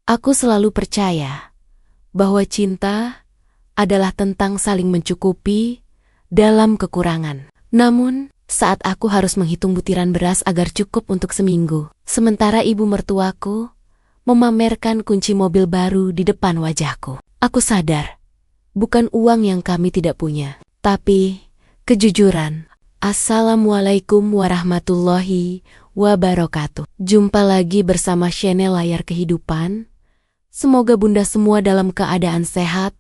Aku selalu percaya bahwa cinta adalah tentang saling mencukupi dalam kekurangan. Namun, saat aku harus menghitung butiran beras agar cukup untuk seminggu, sementara ibu mertuaku memamerkan kunci mobil baru di depan wajahku, aku sadar, bukan uang yang kami tidak punya, tapi kejujuran. Assalamualaikum warahmatullahi wabarakatuh. Jumpa lagi bersama channel Layar Kehidupan. Semoga bunda semua dalam keadaan sehat.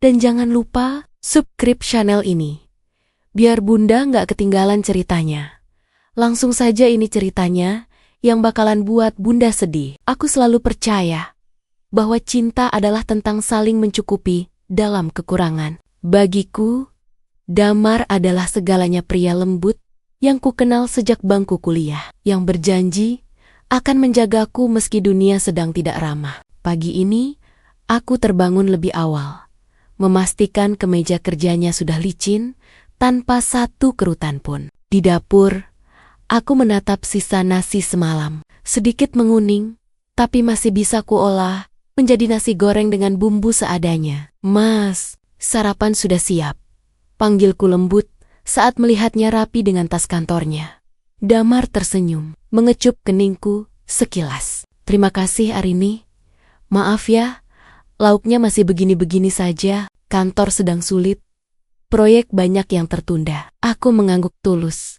Dan jangan lupa subscribe channel ini, biar bunda nggak ketinggalan ceritanya. Langsung saja ini ceritanya yang bakalan buat bunda sedih. Aku selalu percaya bahwa cinta adalah tentang saling mencukupi dalam kekurangan. Bagiku, Damar adalah segalanya pria lembut yang kukenal sejak bangku kuliah, yang berjanji akan menjagaku meski dunia sedang tidak ramah. Pagi ini, aku terbangun lebih awal, memastikan kemeja kerjanya sudah licin tanpa satu kerutan pun. Di dapur, aku menatap sisa nasi semalam, sedikit menguning, tapi masih bisa kuolah menjadi nasi goreng dengan bumbu seadanya. Mas, sarapan sudah siap. Panggilku lembut saat melihatnya rapi dengan tas kantornya. Damar tersenyum, mengecup keningku sekilas. Terima kasih Arini. Maaf ya, lauknya masih begini-begini saja. Kantor sedang sulit. Proyek banyak yang tertunda. Aku mengangguk tulus.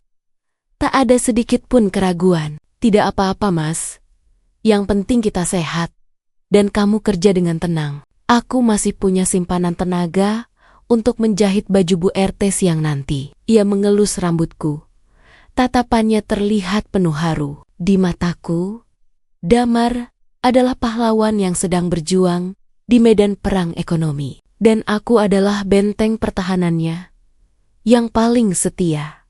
Tak ada sedikit pun keraguan. Tidak apa-apa mas. Yang penting kita sehat. Dan kamu kerja dengan tenang. Aku masih punya simpanan tenaga untuk menjahit baju Bu RT siang nanti. Ia mengelus rambutku. Tatapannya terlihat penuh haru. Di mataku, Damar adalah pahlawan yang sedang berjuang di medan perang ekonomi. Dan aku adalah benteng pertahanannya yang paling setia.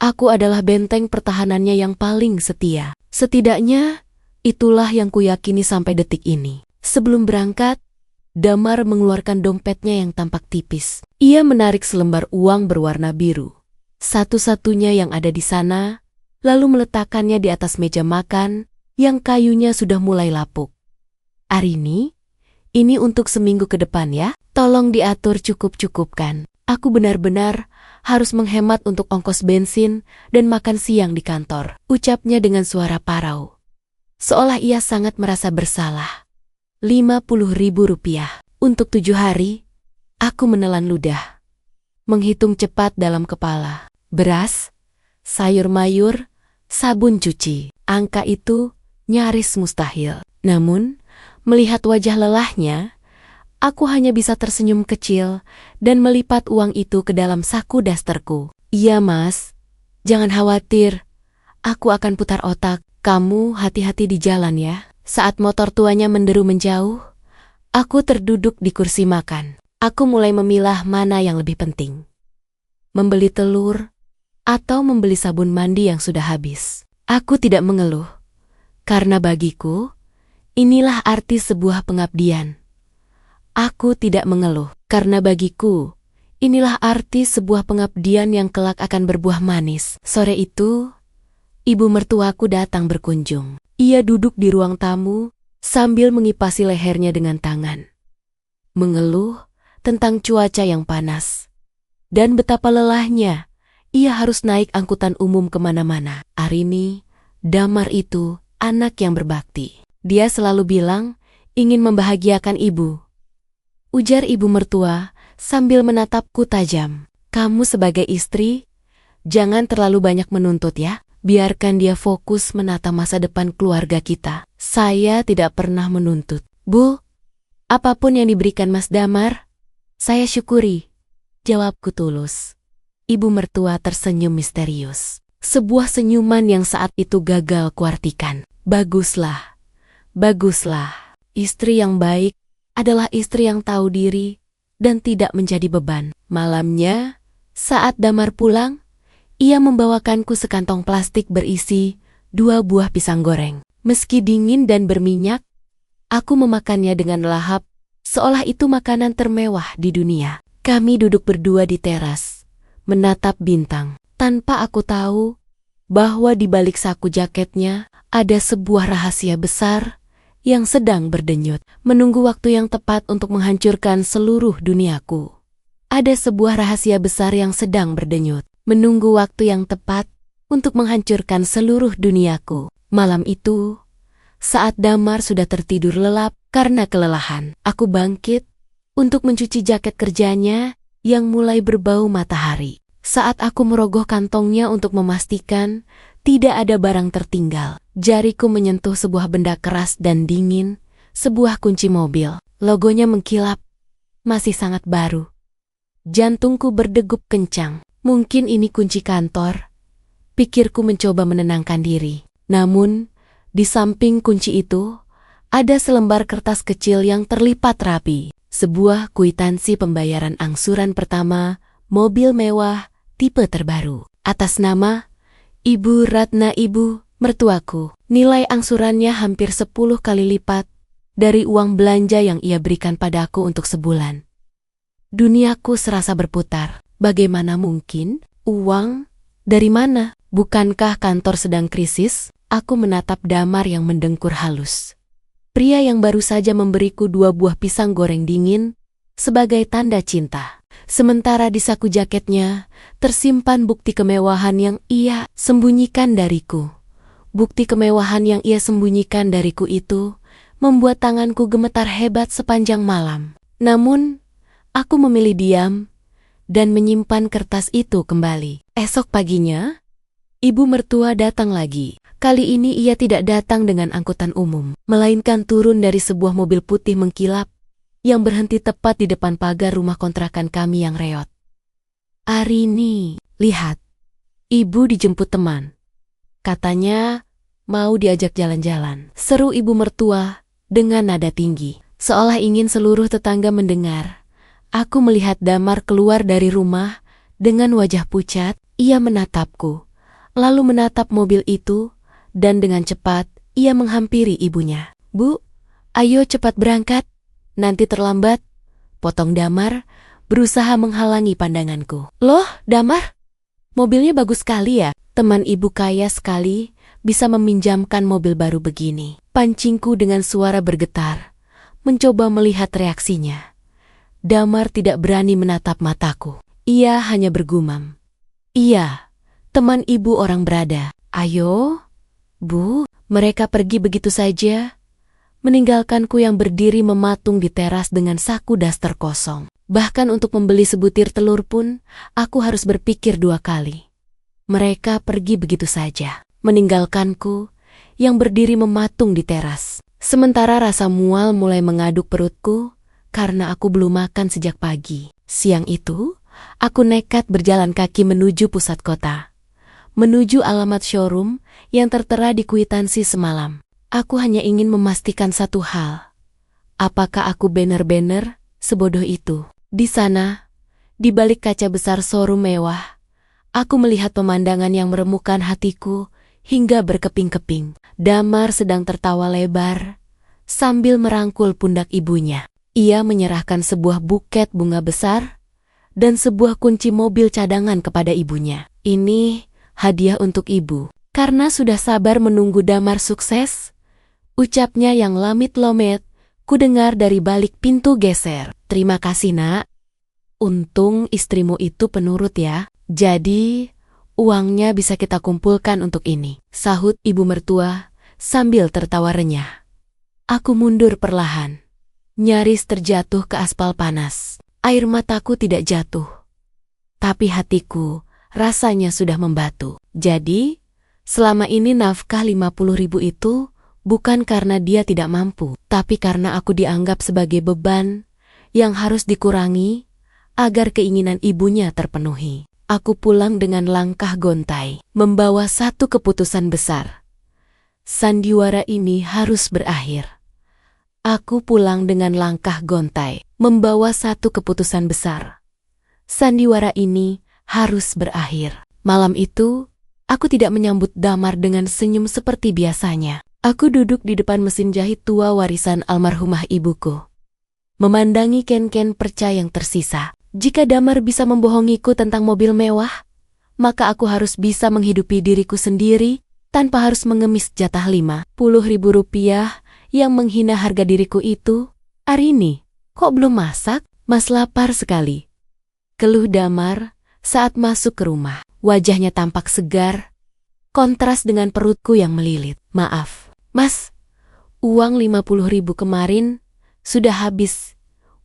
Aku adalah benteng pertahanannya yang paling setia. Setidaknya, itulah yang kuyakini sampai detik ini. Sebelum berangkat, Damar mengeluarkan dompetnya yang tampak tipis. Ia menarik selembar uang berwarna biru, satu-satunya yang ada di sana, lalu meletakkannya di atas meja makan yang kayunya sudah mulai lapuk. Arini, ini untuk seminggu ke depan ya. Tolong diatur cukup-cukupkan. Aku benar-benar harus menghemat untuk ongkos bensin dan makan siang di kantor. Ucapnya dengan suara parau, seolah ia sangat merasa bersalah. Rp50.000 untuk 7 hari. Aku menelan ludah, menghitung cepat dalam kepala. Beras, sayur mayur, sabun cuci. Angka itu nyaris mustahil. Namun, melihat wajah lelahnya, aku hanya bisa tersenyum kecil dan melipat uang itu ke dalam saku dasterku. Iya mas, jangan khawatir. Aku akan putar otak. Kamu hati-hati di jalan ya. Saat motor tuanya menderu menjauh, aku terduduk di kursi makan. Aku mulai memilah mana yang lebih penting. Membeli telur atau membeli sabun mandi yang sudah habis. Aku tidak mengeluh. Karena bagiku, inilah arti sebuah pengabdian. Aku tidak mengeluh. Karena bagiku, inilah arti sebuah pengabdian yang kelak akan berbuah manis. Sore itu, ibu mertuaku datang berkunjung. Ia duduk di ruang tamu sambil mengipasi lehernya dengan tangan. Mengeluh tentang cuaca yang panas. Dan betapa lelahnya ia harus naik angkutan umum kemana-mana. Arini, Damar itu anak yang berbakti. Dia selalu bilang ingin membahagiakan ibu. Ujar ibu mertua sambil menatapku tajam. Kamu sebagai istri, jangan terlalu banyak menuntut ya. Biarkan dia fokus menata masa depan keluarga kita. Saya tidak pernah menuntut. Bu, apapun yang diberikan Mas Damar, saya syukuri. Jawabku tulus. Ibu mertua tersenyum misterius. Sebuah senyuman yang saat itu gagal kuartikan. Baguslah, baguslah. Istri yang baik adalah istri yang tahu diri dan tidak menjadi beban. Malamnya, saat Damar pulang, ia membawakanku sekantong plastik berisi 2 buah pisang goreng. Meski dingin dan berminyak, aku memakannya dengan lahap, seolah itu makanan termewah di dunia. Kami duduk berdua di teras, menatap bintang. Tanpa aku tahu bahwa di balik saku jaketnya ada sebuah rahasia besar yang sedang berdenyut, menunggu waktu yang tepat untuk menghancurkan seluruh duniaku. Ada sebuah rahasia besar yang sedang berdenyut, menunggu waktu yang tepat untuk menghancurkan seluruh duniaku. Malam itu, saat Damar sudah tertidur lelap karena kelelahan, aku bangkit untuk mencuci jaket kerjanya yang mulai berbau matahari. Saat aku merogoh kantongnya untuk memastikan tidak ada barang tertinggal, jariku menyentuh sebuah benda keras dan dingin, sebuah kunci mobil. Logonya mengkilap, masih sangat baru. Jantungku berdegup kencang. Mungkin ini kunci kantor. Pikirku mencoba menenangkan diri. Namun, di samping kunci itu, ada selembar kertas kecil yang terlipat rapi. Sebuah kwitansi pembayaran angsuran pertama, mobil mewah, tipe terbaru. Atas nama Ibu Ratna, ibu mertuaku. Nilai angsurannya hampir 10 kali lipat dari uang belanja yang ia berikan padaku untuk sebulan. Duniaku serasa berputar. Bagaimana mungkin? Uang? Dari mana? Bukankah kantor sedang krisis? Aku menatap Damar yang mendengkur halus. Pria yang baru saja memberiku 2 buah pisang goreng dingin sebagai tanda cinta. Sementara di saku jaketnya tersimpan bukti kemewahan yang ia sembunyikan dariku. Bukti kemewahan yang ia sembunyikan dariku itu membuat tanganku gemetar hebat sepanjang malam. Namun, aku memilih diam dan menyimpan kertas itu kembali. Esok paginya, ibu mertua datang lagi. Kali ini ia tidak datang dengan angkutan umum, melainkan turun dari sebuah mobil putih mengkilap yang berhenti tepat di depan pagar rumah kontrakan kami yang reot. "Arini, lihat. Ibu dijemput teman. Katanya mau diajak jalan-jalan," seru ibu mertua dengan nada tinggi. Seolah ingin seluruh tetangga mendengar. Aku melihat Damar keluar dari rumah dengan wajah pucat. Ia menatapku, lalu menatap mobil itu, dan dengan cepat ia menghampiri ibunya. "Bu, ayo cepat berangkat. Nanti terlambat," potong Damar, berusaha menghalangi pandanganku. "Loh, Damar, mobilnya bagus sekali ya. Teman ibu kaya sekali bisa meminjamkan mobil baru begini." Pancingku dengan suara bergetar, mencoba melihat reaksinya. Damar tidak berani menatap mataku. Ia hanya bergumam, "Iya, teman ibu orang berada. Ayo, Bu." Mereka pergi begitu saja, meninggalkanku yang berdiri mematung di teras dengan saku daster kosong. Bahkan untuk membeli sebutir telur pun, aku harus berpikir 2 kali. Mereka pergi begitu saja, meninggalkanku yang berdiri mematung di teras. Sementara rasa mual mulai mengaduk perutku karena aku belum makan sejak pagi. Siang itu, aku nekat berjalan kaki menuju pusat kota, menuju alamat showroom yang tertera di kwitansi semalam. Aku hanya ingin memastikan satu hal. Apakah aku benar-benar sebodoh itu? Di sana, di balik kaca besar showroom mewah, aku melihat pemandangan yang meremukkan hatiku hingga berkeping-keping. Damar sedang tertawa lebar sambil merangkul pundak ibunya. Ia menyerahkan sebuah buket bunga besar dan sebuah kunci mobil cadangan kepada ibunya. "Ini hadiah untuk ibu. Karena sudah sabar menunggu Damar sukses," ucapnya yang lamit-lomet, ku dengar dari balik pintu geser. "Terima kasih, Nak. Untung istrimu itu penurut ya. Jadi, uangnya bisa kita kumpulkan untuk ini," sahut ibu mertua sambil tertawa renyah. Aku mundur perlahan, nyaris terjatuh ke aspal panas. Air mataku tidak jatuh, tapi hatiku rasanya sudah membatu. Jadi, selama ini nafkah 50.000 itu bukan karena dia tidak mampu, tapi karena aku dianggap sebagai beban yang harus dikurangi agar keinginan ibunya terpenuhi. Aku pulang dengan langkah gontai, membawa satu keputusan besar. Sandiwara ini harus berakhir. Aku pulang dengan langkah gontai, membawa satu keputusan besar. Sandiwara ini harus berakhir. Malam itu, aku tidak menyambut Damar dengan senyum seperti biasanya. Aku duduk di depan mesin jahit tua warisan almarhumah ibuku, memandangi ken-ken perca yang tersisa. Jika Damar bisa membohongiku tentang mobil mewah, maka aku harus bisa menghidupi diriku sendiri tanpa harus mengemis jatah 50.000 rupiah yang menghina harga diriku itu. Arini, kok belum masak? Mas lapar sekali. Keluh Damar saat masuk ke rumah. Wajahnya tampak segar, kontras dengan perutku yang melilit. Maaf, Mas, uang 50.000 kemarin sudah habis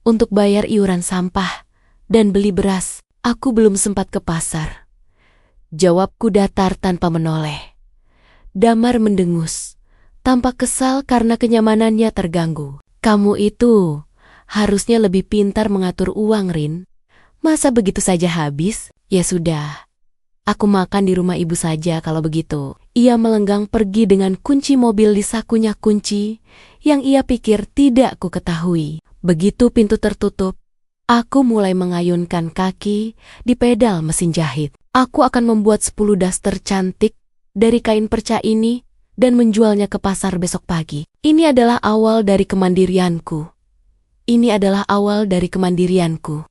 untuk bayar iuran sampah dan beli beras. Aku belum sempat ke pasar. Jawabku datar tanpa menoleh. Damar mendengus, tampak kesal karena kenyamanannya terganggu. Kamu itu harusnya lebih pintar mengatur uang, Rin. Masa begitu saja habis? Ya sudah, aku makan di rumah ibu saja kalau begitu. Ia melenggang pergi dengan kunci mobil di sakunya kunci yang ia pikir tidak ku ketahui. Begitu pintu tertutup, aku mulai mengayunkan kaki di pedal mesin jahit. Aku akan membuat 10 daster cantik dari kain perca ini dan menjualnya ke pasar besok pagi. Ini adalah awal dari kemandirianku.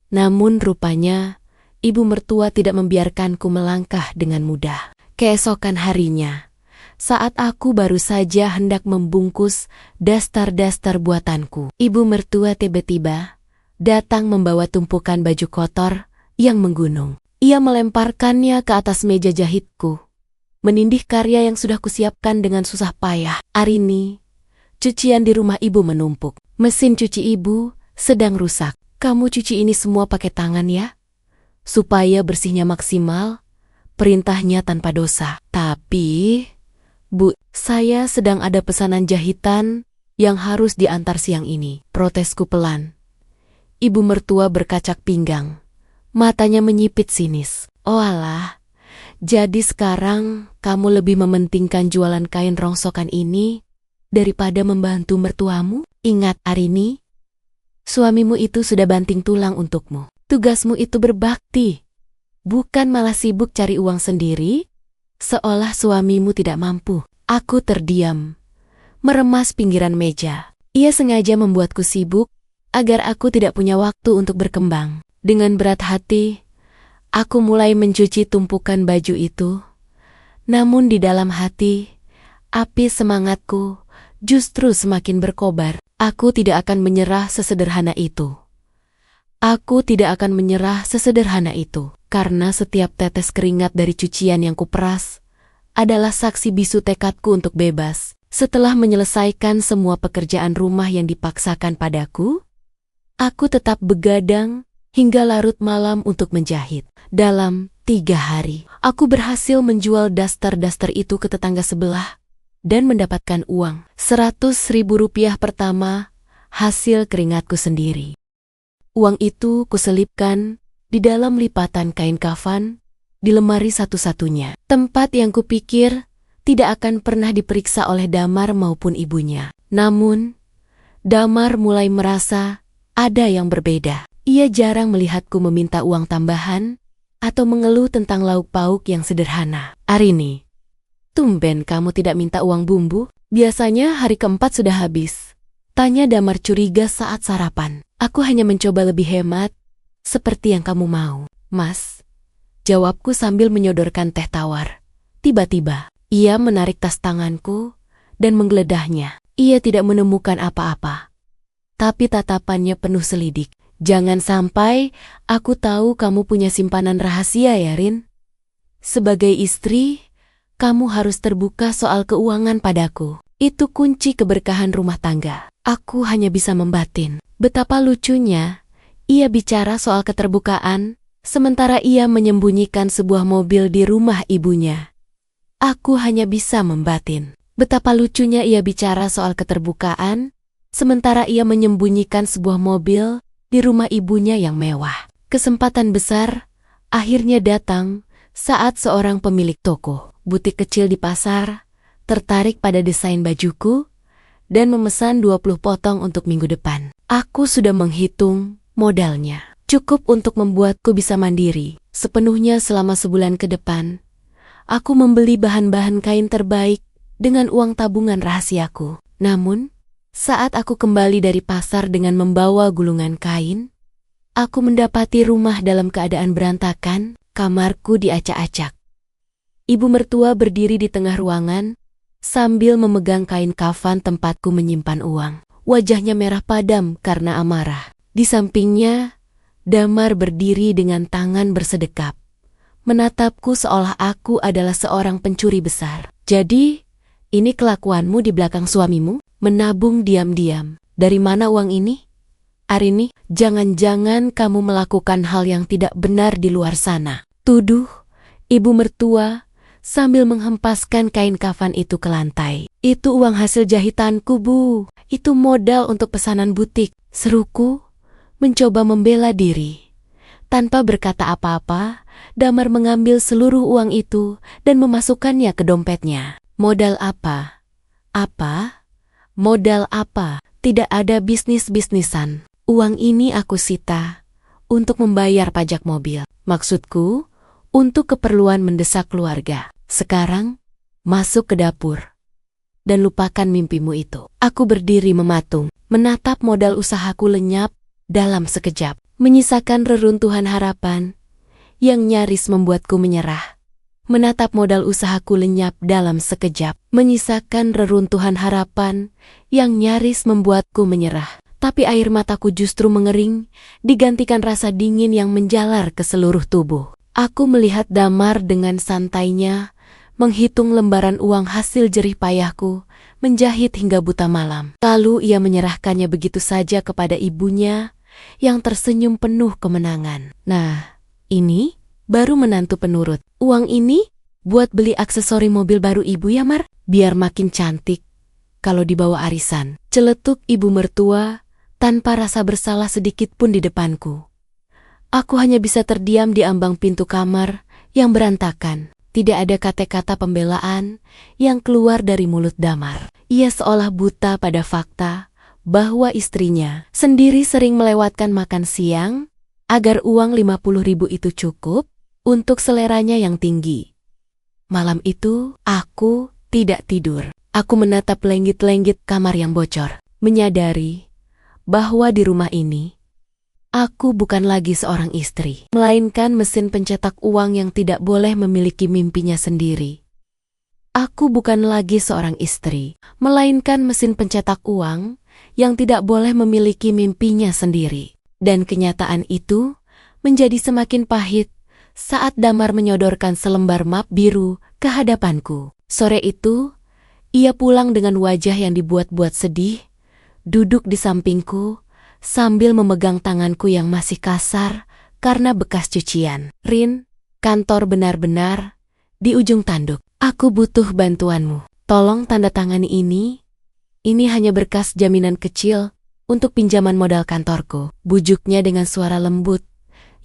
Namun rupanya, ibu mertua tidak membiarkanku melangkah dengan mudah. Keesokan harinya, saat aku baru saja hendak membungkus daster-daster buatanku, ibu mertua tiba-tiba datang membawa tumpukan baju kotor yang menggunung. Ia melemparkannya ke atas meja jahitku, menindih karya yang sudah kusiapkan dengan susah payah. Arini, cucian di rumah ibu menumpuk. Mesin cuci ibu sedang rusak. Kamu cuci ini semua pakai tangan ya, supaya bersihnya maksimal, perintahnya tanpa dosa. Tapi, Bu, saya sedang ada pesanan jahitan yang harus diantar siang ini. Protesku pelan. Ibu mertua berkacak pinggang. Matanya menyipit sinis. Oh alah, jadi sekarang kamu lebih mementingkan jualan kain rongsokan ini daripada membantu mertuamu? Ingat Arini, suamimu itu sudah banting tulang untukmu. Tugasmu itu berbakti, bukan malah sibuk cari uang sendiri, seolah suamimu tidak mampu. Aku terdiam, meremas pinggiran meja. Ia sengaja membuatku sibuk agar aku tidak punya waktu untuk berkembang. Dengan berat hati, aku mulai mencuci tumpukan baju itu. Namun di dalam hati, api semangatku justru semakin berkobar. Aku tidak akan menyerah sesederhana itu. Karena setiap tetes keringat dari cucian yang kuperas adalah saksi bisu tekadku untuk bebas. Setelah menyelesaikan semua pekerjaan rumah yang dipaksakan padaku, aku tetap begadang hingga larut malam untuk menjahit. Dalam 3 hari, aku berhasil menjual daster-daster itu ke tetangga sebelah dan mendapatkan uang 100.000 rupiah pertama hasil keringatku sendiri. Uang itu kuselipkan di dalam lipatan kain kafan di lemari satu-satunya, tempat yang kupikir tidak akan pernah diperiksa oleh Damar maupun ibunya. Namun, Damar mulai merasa ada yang berbeda. Ia jarang melihatku meminta uang tambahan atau mengeluh tentang lauk pauk yang sederhana. Arini, tumben kamu tidak minta uang bumbu? Biasanya hari keempat sudah habis. Tanya Damar curiga saat sarapan. Aku hanya mencoba lebih hemat, seperti yang kamu mau. Mas, jawabku sambil menyodorkan teh tawar. Tiba-tiba, ia menarik tas tanganku dan menggeledahnya. Ia tidak menemukan apa-apa, tapi tatapannya penuh selidik. Jangan sampai aku tahu kamu punya simpanan rahasia ya, Rin. Sebagai istri, kamu harus terbuka soal keuangan padaku. Itu kunci keberkahan rumah tangga. Aku hanya bisa membatin. Betapa lucunya, ia bicara soal keterbukaan, sementara ia menyembunyikan sebuah mobil di rumah ibunya. Aku hanya bisa membatin. Betapa lucunya ia bicara soal keterbukaan, sementara ia menyembunyikan sebuah mobil di rumah ibunya yang mewah. Kesempatan besar akhirnya datang saat seorang pemilik toko butik kecil di pasar tertarik pada desain bajuku dan memesan 20 potong untuk minggu depan. Aku sudah menghitung modalnya. Cukup untuk membuatku bisa mandiri sepenuhnya selama sebulan ke depan. Aku membeli bahan-bahan kain terbaik dengan uang tabungan rahasiaku. Namun, saat aku kembali dari pasar dengan membawa gulungan kain, aku mendapati rumah dalam keadaan berantakan, kamarku diacak-acak. Ibu mertua berdiri di tengah ruangan, sambil memegang kain kafan tempatku menyimpan uang. Wajahnya merah padam karena amarah. Di sampingnya, Damar berdiri dengan tangan bersedekap, menatapku seolah aku adalah seorang pencuri besar. Jadi, ini kelakuanmu di belakang suamimu? Menabung diam-diam. Dari mana uang ini? Arini, jangan-jangan kamu melakukan hal yang tidak benar di luar sana. Tuduh ibu mertua sambil menghempaskan kain kafan itu ke lantai. Itu uang hasil jahitanku, Bu. Itu modal untuk pesanan butik. Seruku, mencoba membela diri. Tanpa berkata apa-apa, Damar mengambil seluruh uang itu dan memasukkannya ke dompetnya. Modal apa? Apa? Modal apa? Tidak ada bisnis-bisnisan. Uang ini aku sita untuk membayar pajak mobil. Maksudku, untuk keperluan mendesak keluarga. Sekarang, masuk ke dapur dan lupakan mimpimu itu. Aku berdiri mematung, menatap modal usahaku lenyap dalam sekejap, menyisakan reruntuhan harapan yang nyaris membuatku menyerah. Menatap modal usahaku lenyap dalam sekejap, menyisakan reruntuhan harapan yang nyaris membuatku menyerah. Tapi air mataku justru mengering, digantikan rasa dingin yang menjalar ke seluruh tubuh. Aku melihat Damar dengan santainya menghitung lembaran uang hasil jerih payahku, menjahit hingga buta malam. Lalu ia menyerahkannya begitu saja kepada ibunya yang tersenyum penuh kemenangan. Nah, ini baru menantu penurut. Uang ini buat beli aksesori mobil baru ibu ya, Mar? Biar makin cantik kalau dibawa arisan. Celetuk ibu mertua tanpa rasa bersalah sedikit pun di depanku. Aku hanya bisa terdiam di ambang pintu kamar yang berantakan. Tidak ada kata-kata pembelaan yang keluar dari mulut Damar. Ia seolah buta pada fakta bahwa istrinya sendiri sering melewatkan makan siang agar uang 50.000 itu cukup untuk seleranya yang tinggi. Malam itu, aku tidak tidur. Aku menatap lenggit-lenggit kamar yang bocor, menyadari bahwa di rumah ini aku bukan lagi seorang istri, melainkan mesin pencetak uang yang tidak boleh memiliki mimpinya sendiri. Aku bukan lagi seorang istri, melainkan mesin pencetak uang yang tidak boleh memiliki mimpinya sendiri. Dan kenyataan itu menjadi semakin pahit saat Damar menyodorkan selembar map biru ke hadapanku. Sore itu, ia pulang dengan wajah yang dibuat-buat sedih, duduk di sampingku, sambil memegang tanganku yang masih kasar karena bekas cucian. Rin, kantor benar-benar di ujung tanduk. Aku butuh bantuanmu. Tolong tanda tangani ini. Ini hanya berkas jaminan kecil untuk pinjaman modal kantorku. Bujuknya dengan suara lembut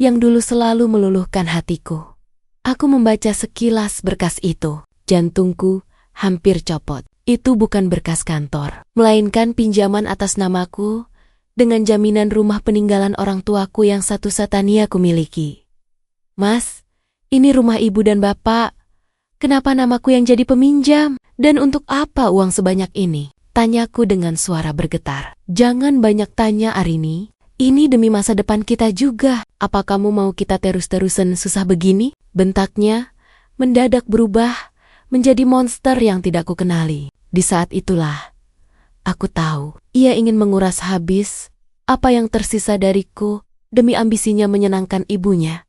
yang dulu selalu meluluhkan hatiku. Aku membaca sekilas berkas itu. Jantungku hampir copot. Itu bukan berkas kantor, melainkan pinjaman atas namaku dengan jaminan rumah peninggalan orang tuaku yang satu-satunya aku miliki. Mas, ini rumah ibu dan bapak. Kenapa namaku yang jadi peminjam? Dan untuk apa uang sebanyak ini? Tanyaku dengan suara bergetar. Jangan banyak tanya, Arini. Ini demi masa depan kita juga. Apa kamu mau kita terus-terusan susah begini? Bentaknya mendadak berubah menjadi monster yang tidak kukenali. Di saat itulah aku tahu, ia ingin menguras habis apa yang tersisa dariku demi ambisinya menyenangkan ibunya.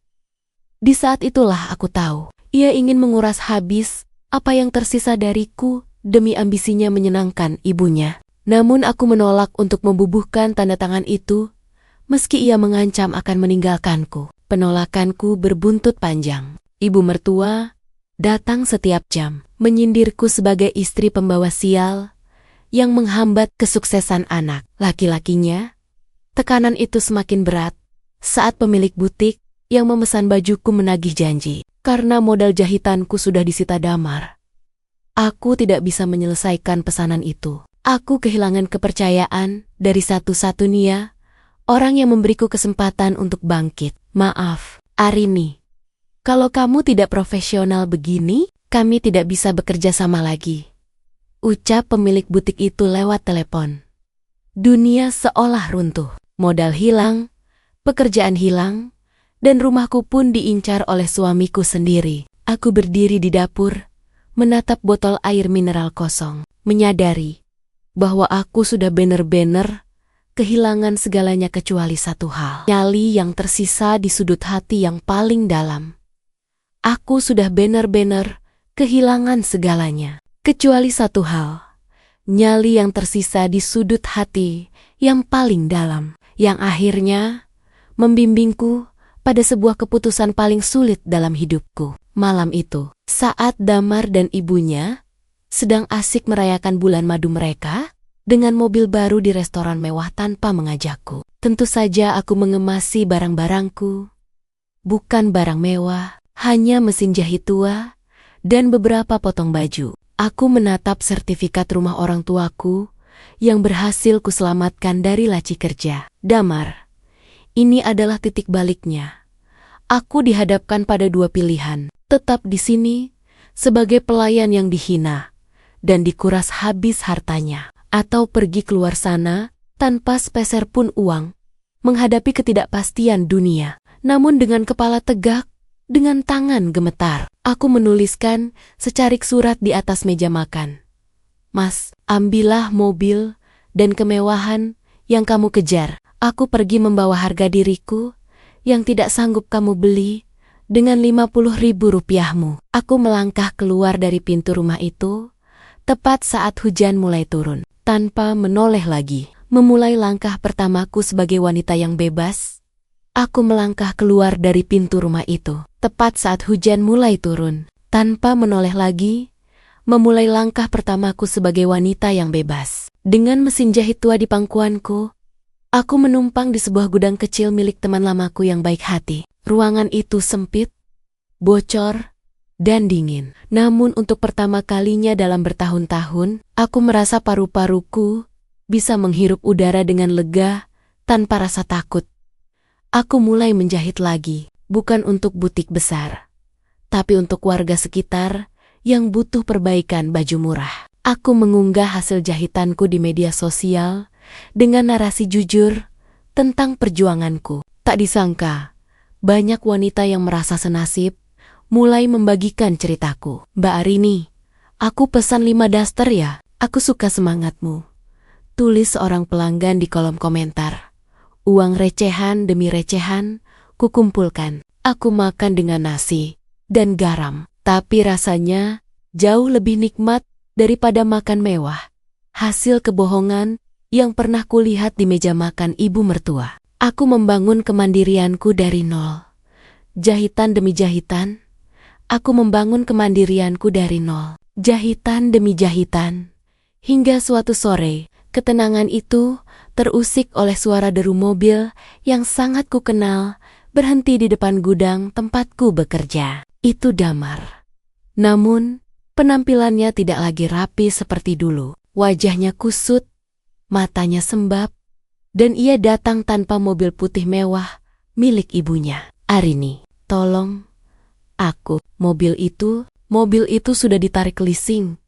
Di saat itulah aku tahu, ia ingin menguras habis apa yang tersisa dariku demi ambisinya menyenangkan ibunya. Namun aku menolak untuk membubuhkan tanda tangan itu, meski ia mengancam akan meninggalkanku. Penolakanku berbuntut panjang. Ibu mertua datang setiap jam, menyindirku sebagai istri pembawa sial yang menghambat kesuksesan anak laki-lakinya. Tekanan itu semakin berat saat pemilik butik yang memesan bajuku menagih janji. Karena modal jahitanku sudah disita Damar, aku tidak bisa menyelesaikan pesanan itu. Aku kehilangan kepercayaan dari satu-satunya orang yang memberiku kesempatan untuk bangkit. Maaf, Arini. Kalau kamu tidak profesional begini, kami tidak bisa bekerja sama lagi. Ucap pemilik butik itu lewat telepon. Dunia seolah runtuh. Modal hilang, pekerjaan hilang, dan rumahku pun diincar oleh suamiku sendiri. Aku berdiri di dapur, menatap botol air mineral kosong, menyadari bahwa aku sudah benar-benar kehilangan segalanya kecuali satu hal. Nyali yang tersisa di sudut hati yang paling dalam. Aku sudah benar-benar kehilangan segalanya, kecuali satu hal. Nyali yang tersisa di sudut hati yang paling dalam, yang akhirnya membimbingku pada sebuah keputusan paling sulit dalam hidupku. Malam itu, saat Damar dan ibunya sedang asik merayakan bulan madu mereka dengan mobil baru di restoran mewah tanpa mengajakku. Tentu saja aku mengemasi barang-barangku. Bukan barang mewah, hanya mesin jahit tua dan beberapa potong baju. Aku menatap sertifikat rumah orang tuaku yang berhasil kuselamatkan dari laci kerja. Damar, ini adalah titik baliknya. Aku dihadapkan pada dua pilihan. Tetap di sini sebagai pelayan yang dihina dan dikuras habis hartanya, atau pergi keluar sana tanpa sepeser pun uang, menghadapi ketidakpastian dunia. Namun dengan kepala tegak, dengan tangan gemetar, aku menuliskan secarik surat di atas meja makan. Mas, ambillah mobil dan kemewahan yang kamu kejar. Aku pergi membawa harga diriku yang tidak sanggup kamu beli dengan 50.000 rupiahmu. Aku melangkah keluar dari pintu rumah itu, tepat saat hujan mulai turun. Tanpa menoleh lagi, memulai langkah pertamaku sebagai wanita yang bebas, aku melangkah keluar dari pintu rumah itu, tepat saat hujan mulai turun. Tanpa menoleh lagi, memulai langkah pertamaku sebagai wanita yang bebas. Dengan mesin jahit tua di pangkuanku, aku menumpang di sebuah gudang kecil milik teman lamaku yang baik hati. Ruangan itu sempit, bocor, dan dingin. Namun untuk pertama kalinya dalam bertahun-tahun, aku merasa paru-paruku bisa menghirup udara dengan lega tanpa rasa takut. Aku mulai menjahit lagi, bukan untuk butik besar, tapi untuk warga sekitar yang butuh perbaikan baju murah. Aku mengunggah hasil jahitanku di media sosial dengan narasi jujur tentang perjuanganku. Tak disangka, banyak wanita yang merasa senasib mulai membagikan ceritaku. Mbak Arini, aku pesan 5 daster ya. Aku suka semangatmu, tulis seorang pelanggan di kolom komentar. Uang recehan demi recehan kukumpulkan. Aku makan dengan nasi dan garam, tapi rasanya jauh lebih nikmat daripada makan mewah. Hasil kebohongan yang pernah kulihat di meja makan ibu mertua. Aku membangun kemandirianku dari nol. Jahitan demi jahitan, aku membangun kemandirianku dari nol. Jahitan demi jahitan. Hingga suatu sore, ketenangan itu terusik oleh suara deru mobil yang sangat kukenal berhenti di depan gudang tempatku bekerja. Itu Damar. Namun, penampilannya tidak lagi rapi seperti dulu. Wajahnya kusut, matanya sembab, dan ia datang tanpa mobil putih mewah milik ibunya. Arini, tolong, aku. Mobil itu sudah ditarik leasing,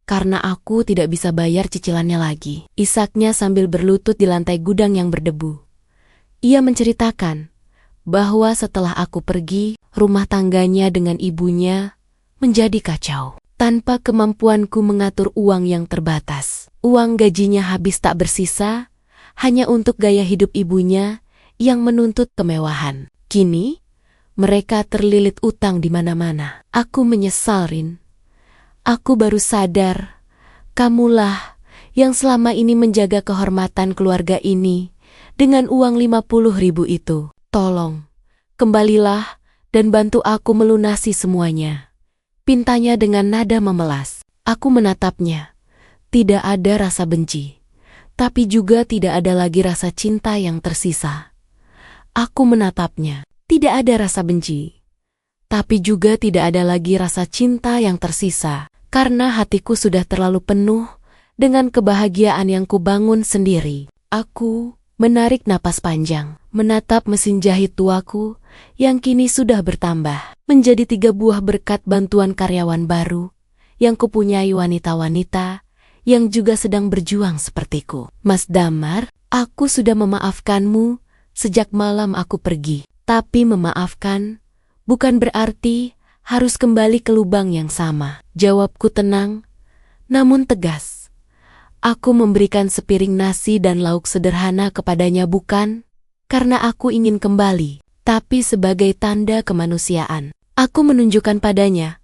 karena aku tidak bisa bayar cicilannya lagi. Isaknya sambil berlutut di lantai gudang yang berdebu. Ia menceritakan bahwa setelah aku pergi, rumah tangganya dengan ibunya menjadi kacau. Tanpa kemampuanku mengatur uang yang terbatas. Uang gajinya habis tak bersisa, hanya untuk gaya hidup ibunya yang menuntut kemewahan. Kini, mereka terlilit utang di mana-mana. Aku menyesal, Rin. Aku baru sadar, kamulah yang selama ini menjaga kehormatan keluarga ini dengan uang 50.000 itu. Tolong, kembalilah dan bantu aku melunasi semuanya. Pintanya dengan nada memelas. Aku menatapnya. Tidak ada rasa benci, tapi juga tidak ada lagi rasa cinta yang tersisa. Aku menatapnya. Tidak ada rasa benci, tapi juga tidak ada lagi rasa cinta yang tersisa, karena hatiku sudah terlalu penuh dengan kebahagiaan yang kubangun sendiri. Aku menarik napas panjang, menatap mesin jahit tuaku yang kini sudah bertambah menjadi 3 buah berkat bantuan karyawan baru yang kupunyai wanita-wanita yang juga sedang berjuang sepertiku. Mas Damar, aku sudah memaafkanmu sejak malam aku pergi. Tapi memaafkan bukan berarti harus kembali ke lubang yang sama. Jawabku tenang, namun tegas. Aku memberikan sepiring nasi dan lauk sederhana kepadanya bukan karena aku ingin kembali, tapi sebagai tanda kemanusiaan. Aku menunjukkan padanya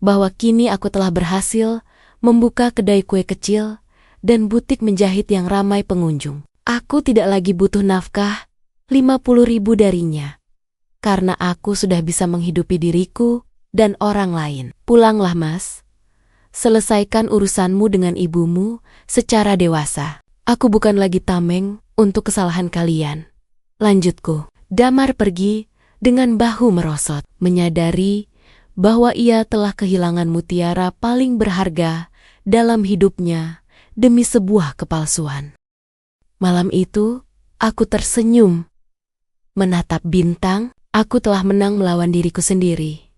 bahwa kini aku telah berhasil membuka kedai kue kecil dan butik menjahit yang ramai pengunjung. Aku tidak lagi butuh nafkah 50.000 darinya, karena aku sudah bisa menghidupi diriku dan orang lain. Pulanglah, Mas. Selesaikan urusanmu dengan ibumu secara dewasa. Aku bukan lagi tameng untuk kesalahan kalian. Lanjutku. Damar pergi dengan bahu merosot, menyadari bahwa ia telah kehilangan mutiara paling berharga dalam hidupnya demi sebuah kepalsuan. Malam itu, aku tersenyum. Menatap bintang, aku telah menang melawan diriku sendiri.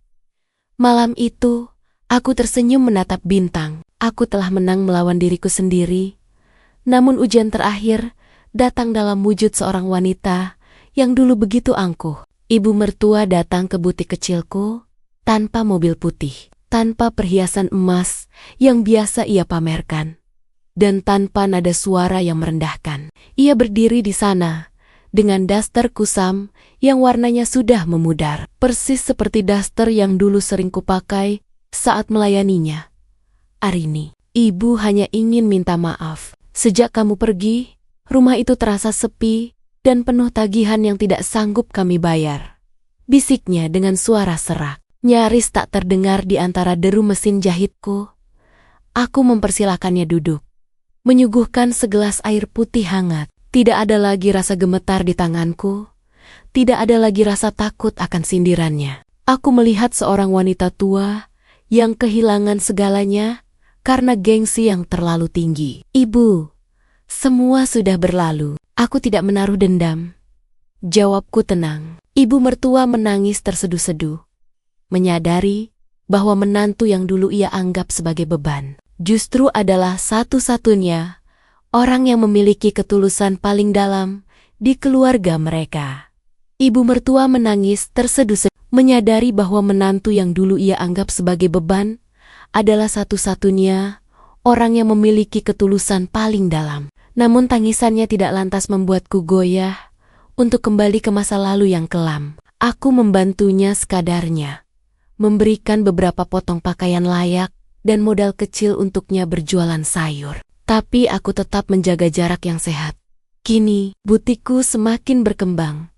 Malam itu, aku tersenyum menatap bintang. Aku telah menang melawan diriku sendiri. Namun ujian terakhir datang dalam wujud seorang wanita yang dulu begitu angkuh. Ibu mertua datang ke butik kecilku tanpa mobil putih, tanpa perhiasan emas yang biasa ia pamerkan, dan tanpa nada suara yang merendahkan. Ia berdiri di sana dengan daster kusam yang warnanya sudah memudar, persis seperti daster yang dulu sering kupakai saat melayaninya. Arini, ibu hanya ingin minta maaf. Sejak kamu pergi, rumah itu terasa sepi dan penuh tagihan yang tidak sanggup kami bayar. Bisiknya dengan suara serak, nyaris tak terdengar di antara deru mesin jahitku. Aku mempersilahkannya duduk, menyuguhkan segelas air putih hangat. Tidak ada lagi rasa gemetar di tanganku, tidak ada lagi rasa takut akan sindirannya. Aku melihat seorang wanita tua yang kehilangan segalanya karena gengsi yang terlalu tinggi. Ibu, semua sudah berlalu. Aku tidak menaruh dendam. Jawabku tenang. Ibu mertua menangis terseduh-seduh, menyadari bahwa menantu yang dulu ia anggap sebagai beban, justru adalah satu-satunya orang yang memiliki ketulusan paling dalam di keluarga mereka. Ibu mertua menangis terseduh-seduh, menyadari bahwa menantu yang dulu ia anggap sebagai beban adalah satu-satunya orang yang memiliki ketulusan paling dalam. Namun tangisannya tidak lantas membuatku goyah untuk kembali ke masa lalu yang kelam. Aku membantunya sekadarnya, memberikan beberapa potong pakaian layak dan modal kecil untuknya berjualan sayur. Tapi aku tetap menjaga jarak yang sehat. Kini, butikku semakin berkembang,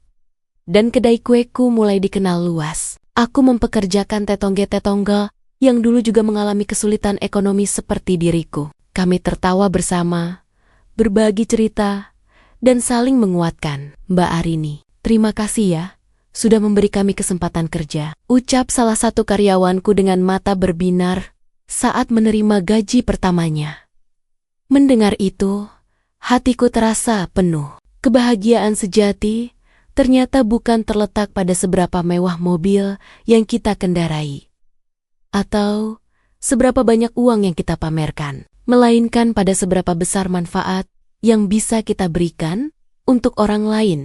dan kedai kueku mulai dikenal luas. Aku mempekerjakan tetongga-tetongga yang dulu juga mengalami kesulitan ekonomi seperti diriku. Kami tertawa bersama, berbagi cerita, dan saling menguatkan. Mbak Arini, terima kasih ya, sudah memberi kami kesempatan kerja, ucap salah satu karyawanku dengan mata berbinar saat menerima gaji pertamanya. Mendengar itu, hatiku terasa penuh. Kebahagiaan sejati ternyata bukan terletak pada seberapa mewah mobil yang kita kendarai, atau seberapa banyak uang yang kita pamerkan, melainkan pada seberapa besar manfaat yang bisa kita berikan untuk orang lain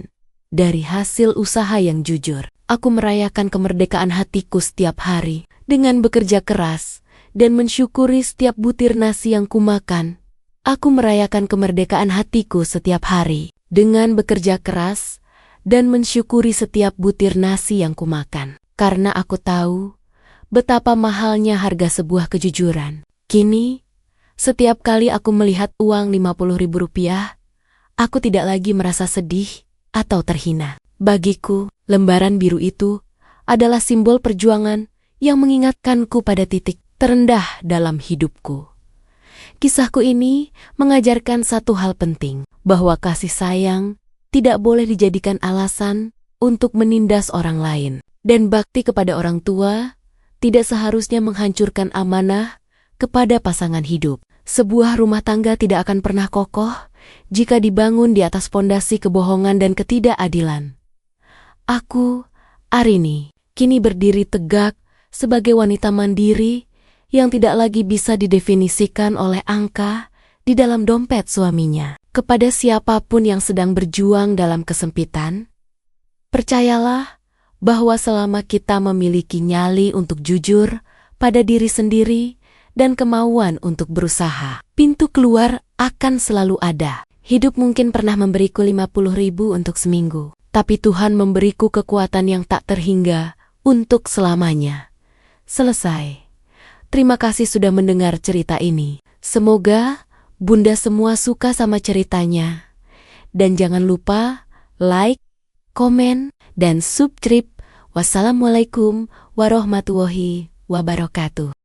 dari hasil usaha yang jujur. Aku merayakan kemerdekaan hatiku setiap hari dengan bekerja keras dan mensyukuri setiap butir nasi yang kumakan. Aku merayakan kemerdekaan hatiku setiap hari dengan bekerja keras dan mensyukuri setiap butir nasi yang kumakan, karena aku tahu betapa mahalnya harga sebuah kejujuran. Kini, setiap kali aku melihat uang Rp50.000, aku tidak lagi merasa sedih atau terhina. Bagiku, lembaran biru itu adalah simbol perjuangan yang mengingatkanku pada titik terendah dalam hidupku. Kisahku ini mengajarkan satu hal penting, bahwa kasih sayang tidak boleh dijadikan alasan untuk menindas orang lain, dan bakti kepada orang tua tidak seharusnya menghancurkan amanah kepada pasangan hidup. Sebuah rumah tangga tidak akan pernah kokoh jika dibangun di atas fondasi kebohongan dan ketidakadilan. Aku, Arini, kini berdiri tegak sebagai wanita mandiri yang tidak lagi bisa didefinisikan oleh angka di dalam dompet suaminya. Kepada siapapun yang sedang berjuang dalam kesempitan, percayalah bahwa selama kita memiliki nyali untuk jujur pada diri sendiri dan kemauan untuk berusaha, pintu keluar akan selalu ada. Hidup mungkin pernah memberiku 50.000 untuk seminggu, tapi Tuhan memberiku kekuatan yang tak terhingga untuk selamanya. Selesai. Terima kasih sudah mendengar cerita ini. Semoga Bunda semua suka sama ceritanya. Dan jangan lupa like, komen, dan subscribe. Wassalamualaikum warahmatullahi wabarakatuh.